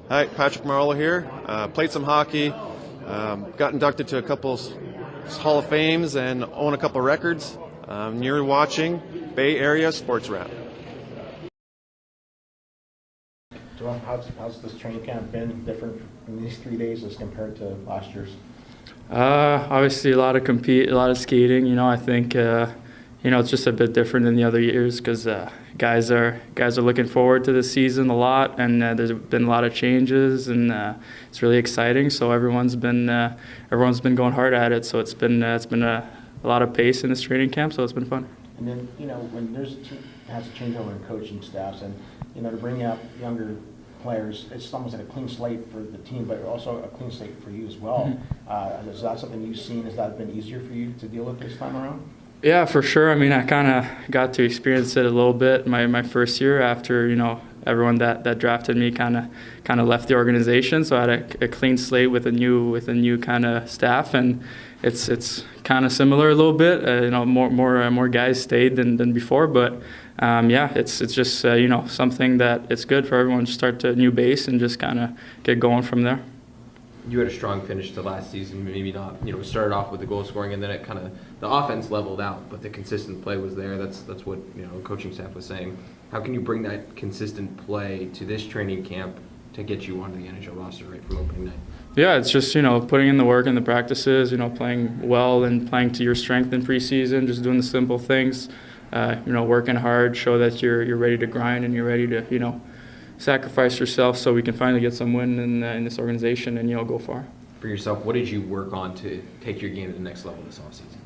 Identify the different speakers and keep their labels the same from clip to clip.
Speaker 1: Hi, Patrick Marlowe here. Played some hockey, got inducted to a couple Hall of Fames and own a couple records. You're watching Bay Area Sports Wrap.
Speaker 2: Well, how's this training camp been different in these 3 days as compared to last year's?
Speaker 3: Obviously, a lot of skating. I think it's just a bit different than the other years because guys are looking forward to this season a lot, and there's been a lot of changes, and it's really exciting. So everyone's been going hard at it. So it's been a lot of pace in this training camp. So it's been fun.
Speaker 2: And then when there's a team has a changeover in coaching staffs, and to bring out younger players, it's almost like a clean slate for the team, but also a clean slate for you as well. Mm-hmm. Is that something you've seen? Has that been easier for you to deal with this time around?
Speaker 3: Yeah, for sure. I mean, I kind of got to experience it a little bit my first year after, everyone that drafted me kind of left the organization. So I had a clean slate with a new kind of staff, and it's kind of similar a little bit. More guys stayed than before, but it's just something that it's good for everyone to start a new base and just kind of get going from there.
Speaker 4: You had a strong finish to last season, maybe not, started off with the goal scoring and then it kind of, the offense leveled out, but the consistent play was there. That's what, coaching staff was saying. How can you bring that consistent play to this training camp to get you onto the NHL roster right from opening night?
Speaker 3: Yeah, it's just, putting in the work in the practices, playing well and playing to your strength in preseason, just doing the simple things, working hard, show that you're ready to grind and you're ready to, sacrifice yourself so we can finally get some win in this organization and go far.
Speaker 4: For yourself, what did you work on to take your game to the next level this offseason?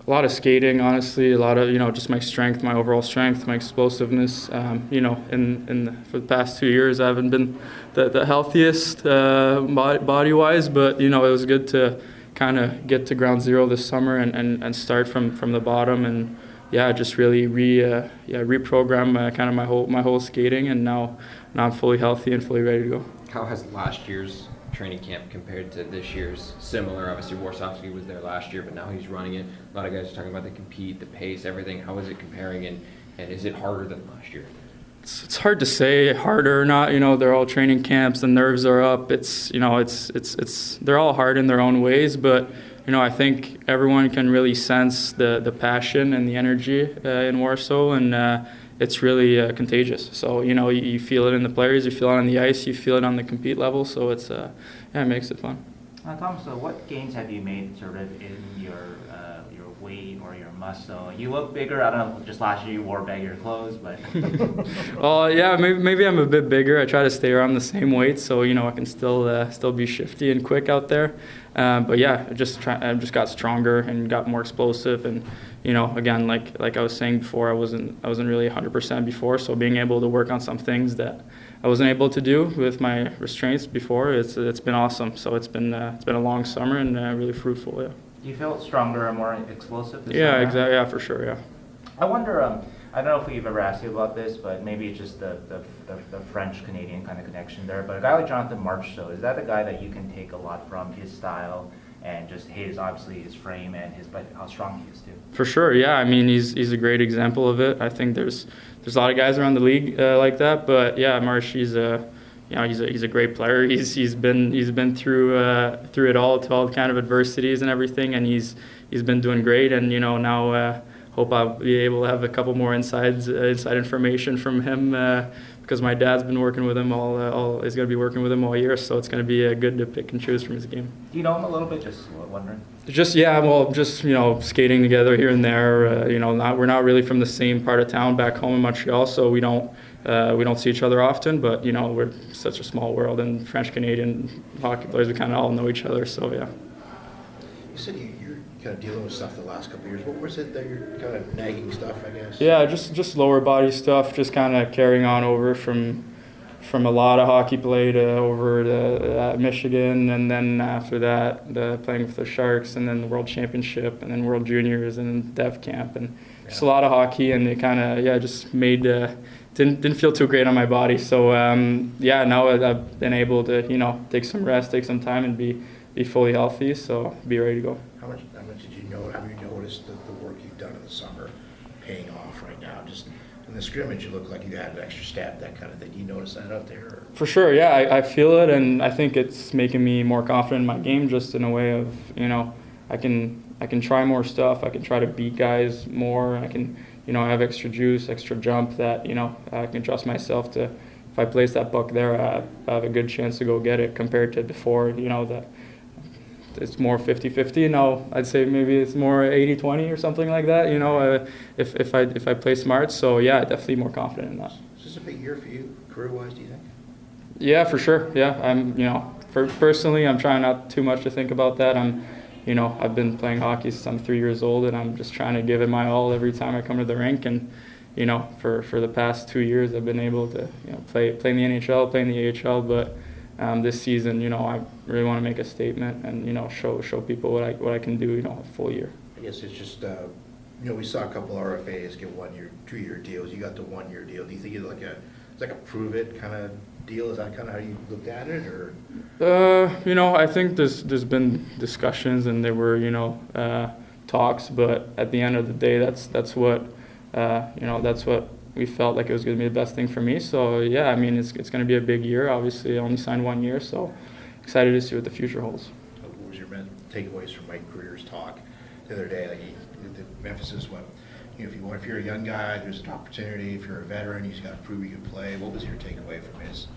Speaker 3: A lot of skating, honestly. A lot of just my strength, my overall strength, my explosiveness. For the past 2 years, I haven't been the healthiest body wise, but it was good to kind of get to ground zero this summer and start from the bottom and just really reprogram kind of my whole skating, and now I'm fully healthy and fully ready to go.
Speaker 4: How has last year's training camp compared to this year's? Similar, obviously Warsawski was there last year, but now he's running it. A lot of guys are talking about the compete, the pace, everything. How is it comparing, and is it harder than last year?
Speaker 3: It's hard to say harder or not. They're all training camps. The nerves are up. It's they're all hard in their own ways, but I think everyone can really sense the passion and the energy in Warsaw, and it's really contagious. So you feel it in the players, you feel it on the ice, you feel it on the compete level. So it's it makes it fun.
Speaker 5: Thomas, what gains have you made sort of in your weight or your muscle? You look bigger. I don't know, just last year you wore baggier clothes, but.
Speaker 3: Well, yeah, maybe I'm a bit bigger. I try to stay around the same weight, so I can still be shifty and quick out there. But yeah, I just got stronger and got more explosive, and again, like I was saying before, I wasn't really 100% before. So being able to work on some things that I wasn't able to do with my restraints before, it's been awesome. So it's been a long summer and really fruitful. Yeah.
Speaker 5: Do you feel stronger and more explosive this
Speaker 3: Yeah,
Speaker 5: summer?
Speaker 3: exactly. Yeah, for sure. Yeah.
Speaker 5: I wonder. I don't know if we've ever asked you about this, but maybe it's just the French-Canadian kind of connection there. But a guy like Jonathan Marchessault, is that a guy that you can take a lot from, his style and just obviously his frame and but how strong he is too? For sure,
Speaker 3: yeah. I mean, he's a great example of it. I think there's a lot of guys around the league like that, but yeah, March, he's a great player. He's been through it all kind of adversities and everything, and he's been doing great. And now. Hope I'll be able to have a couple more inside information from him because my dad's been working with him he's going to be working with him all year, so it's going to be good to pick and choose from his game.
Speaker 5: Do you know him a little bit? Just wondering.
Speaker 3: Just skating together here and there. We're not really from the same part of town back home in Montreal, so we don't see each other often. But we're such a small world, and French Canadian hockey players, we kind of all know each other. So yeah.
Speaker 2: You said you're kind of dealing with stuff the last couple of years. What was it that you're kind of nagging stuff, I guess?
Speaker 3: Yeah, just lower body stuff, just kind of carrying on over from a lot of hockey played over to Michigan, and then after that playing with the Sharks, and then the World Championship, and then World Juniors, and then Dev Camp, and just a lot of hockey, and it kind of just made didn't feel too great on my body. So now I've been able to take some rest, take some time, and be fully healthy, so be ready to go.
Speaker 2: How much did you know? Have you noticed the work you've done in the summer paying off right now? Just in
Speaker 6: the scrimmage, it looked like you had an extra step, that kind of thing. Do you notice that out there? Or?
Speaker 3: For sure, yeah, I feel it, and I think it's making me more confident in my game, just in a way of, I can try more stuff. I can try to beat guys more. I can, I have extra juice, extra jump that, I can trust myself to, if I place that puck there, I have a good chance to go get it compared to before, that it's more 50-50. Now I'd say maybe it's more 80-20 or something like that, if I play smart. So yeah, definitely more confident in that.
Speaker 6: Is this a big year for you, career-wise, do you think?
Speaker 3: Yeah, for sure. Yeah, I'm, personally, I'm trying not too much to think about that. I've been playing hockey since I'm 3 years old, and I'm just trying to give it my all every time I come to the rink. And, for the past 2 years, I've been able to, play in the NHL, play in the AHL, but this season, I really want to make a statement and, show people what I can do, a full year.
Speaker 6: I guess it's just, we saw a couple RFAs get 1 year, 2 year deals. You got the 1 year deal. Do you think it's like a prove it kind of deal? Is that kind of how you looked at it, or?
Speaker 3: I think there's been discussions and there were, talks, but at the end of the day, that's what we felt like it was going to be the best thing for me. So yeah, it's going to be a big year. Obviously, I only signed 1 year, so excited to see what the future holds.
Speaker 6: What was your takeaways from Mike Greer's talk the other day? Like the emphasis, if you're a young guy, there's an opportunity. If you're a veteran, you just got to prove you can play. What was your takeaway from his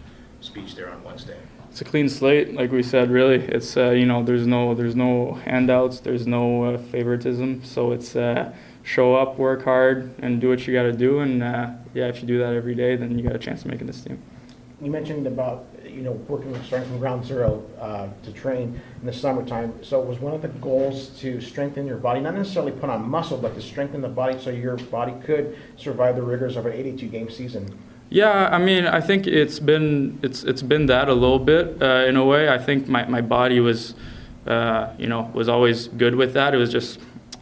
Speaker 6: speech there on Wednesday?
Speaker 3: It's a clean slate, like we said. Really, it's there's no handouts, there's no favoritism. So it's show up, work hard, and do what you got to do. And if you do that every day, then you got a chance of making this team.
Speaker 2: You mentioned about starting from ground zero to train in the summertime. So it was one of the goals to strengthen your body, not necessarily put on muscle, but to strengthen the body so your body could survive the rigors of an 82-game season.
Speaker 3: Yeah, I think it's been that a little bit in a way. I think my body was always good with that. It was just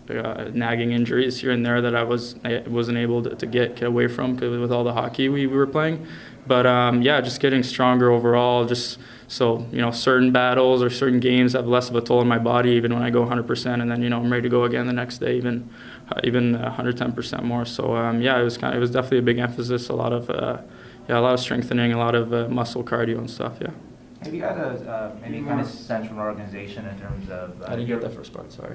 Speaker 3: nagging injuries here and there that I wasn't able to get away from with all the hockey we were playing. But just getting stronger overall. Just so certain battles or certain games have less of a toll on my body, even when I go 100%, and then I'm ready to go again the next day, even 110% more. So it was definitely a big emphasis. A lot of strengthening, a lot of muscle cardio and stuff. Yeah.
Speaker 5: Have you had any kind of sense from an organization in terms of...
Speaker 3: I didn't get that first part, sorry.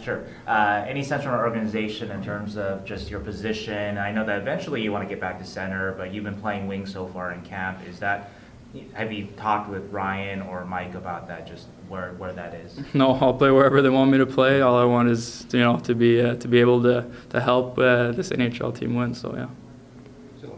Speaker 5: Sure. Any sense from an organization in terms of just your position? I know that eventually you want to get back to center, but you've been playing wing so far in camp. Have you talked with Ryan or Mike about that, just where that is?
Speaker 3: No, I'll play wherever they want me to play. All I want is, to be able to help this NHL team win, so yeah.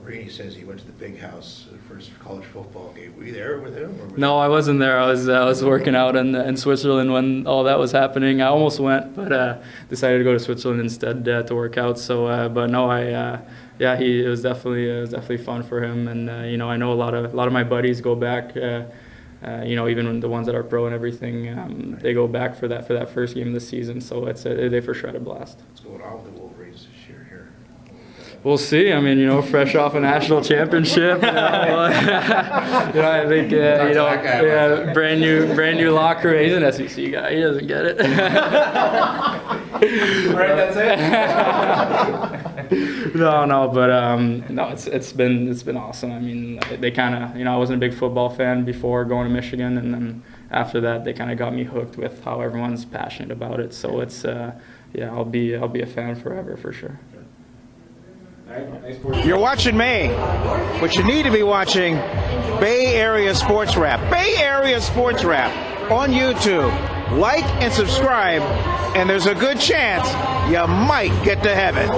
Speaker 6: Rainey says he went to the big house for his college football game. Were you there with him?
Speaker 3: No, I wasn't there. I was working out in Switzerland when all that was happening. I almost went, but decided to go to Switzerland instead to work out. So, but no, it was definitely fun for him. And I know a lot of my buddies go back. Even the ones that are pro and everything, they go back for that first game of the season. So they for sure had a blast.
Speaker 6: What's going on with the Wolverines this year here?
Speaker 3: We'll see. Fresh off a national championship. I think brand new locker. He's an SEC guy. He doesn't get it.
Speaker 5: Right, that's it.
Speaker 3: No, but it's been awesome. They kind of, I wasn't a big football fan before going to Michigan, and then after that, they kind of got me hooked with how everyone's passionate about it. So it's I'll be a fan forever for sure.
Speaker 7: You're watching me, but you need to be watching Bay Area Sports Wrap. Bay Area Sports Wrap on YouTube. Like and subscribe, and there's a good chance you might get to heaven.